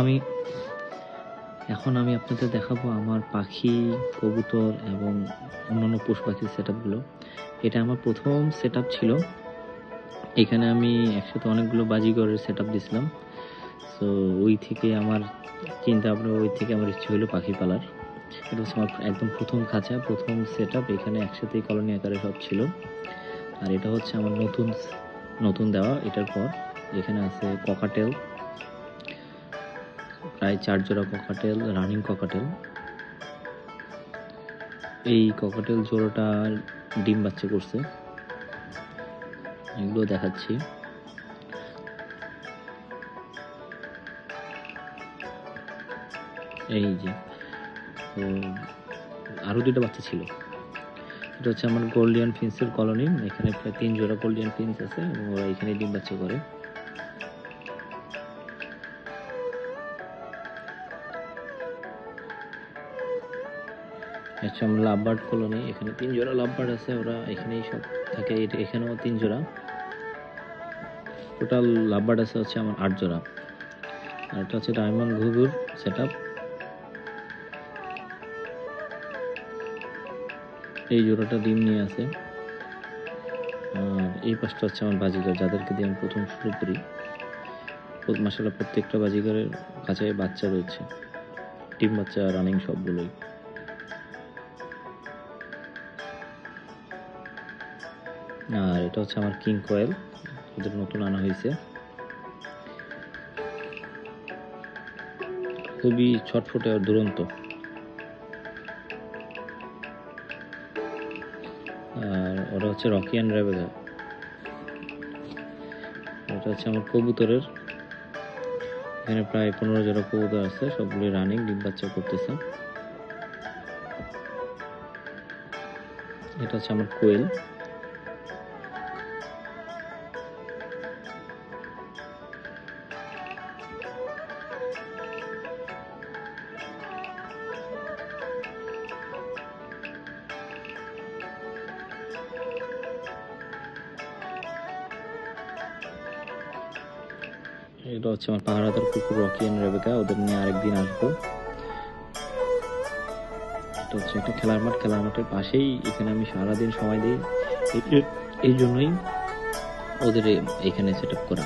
আমি এখন আপনাদের দেখাবো আমার পাখি, কবুতর এবং অন্যান্য পশু পাখির সেটআপগুলো। এটা আমার প্রথম সেটআপ ছিল। এখানে আমি একসাথে অনেকগুলো বাজিগরের সেটআপ দিছিলাম। সো ওই থেকে আমার চিন্তা ভাবনা, ওই থেকে আমার ইচ্ছে হলো পাখি পালার। এটা হচ্ছে আমার একদম প্রথম খাঁচা, প্রথম সেটআপ। এখানে একসাথেই কলোনি আকারে সব ছিল। আর এটা হচ্ছে আমার নতুন দেওয়া। এটার পর এখানে আছে ককাটেল, প্রায় 4 জোড়া ককাটেল, রানিং ককাটেল। এই ককাটেল জোড়াটা ডিম বাচ্চা করছে, এগুলো দেখাচ্ছি। এই যে, তো আরো 2টা বাচ্চা ছিল। এটা হচ্ছে আমার গোল্ডিয়ান ফিন্সের কলোনি। এখানে প্রায় 3 জোড়া গোল্ডিয়ান ফিন্স আছে এবং ওরা এখানে ডিম বাচ্চা করে। আচ্ছা, আমার লাভবার্ড কলোনি। এখানে 3 জোড়া লাভবার্ড আছে, ওরা এখানেই সব থাকে। এখানেও 3 জোড়া। টোটাল লাভবার্ড আছে হচ্ছে আমার 8 জোড়া। আর এটা হচ্ছে ডায়মন্ড ঘুঘুর সেটআপ। এই জোড়াটা ডিম নিয়ে আছে। আর এই পাশটা হচ্ছে আমার বাজিগর, যাদেরকে দিয়ে আমি প্রথম শুরু করি। মাশাআল্লাহ প্রত্যেকটা বাজিগরের কাছে বাচ্চা রয়েছে, ডিম বাচ্চা, রানিং সবগুলোই। আর এটা হচ্ছে আমার কিং কোয়েল, ওদের নতুন আনা হয়েছে। খুবই ছটফটে আর দুরন্ত। আর ওরা হচ্ছে রকি অ্যান্ড রেবেকা। এটা হচ্ছে আমার কবুতরের। এখানে প্রায় 15 জোড়া কবুতর আছে, সবগুলি রানিং, ডিম বাচ্চা করতেছে। এটা হচ্ছে আমার কোয়েল। এটা হচ্ছে আমার পাহারাদার কুকুর রকি অ্যান্ড রেবেকা, ওদের নিয়ে আরেকদিন আসবো। এটা হচ্ছে একটা খেলার মাঠ, খেলার মাঠের পাশেই এখানে আমি সারাদিন সময় দিই। এই জন্যই ওদের এখানে সেট আপ করা।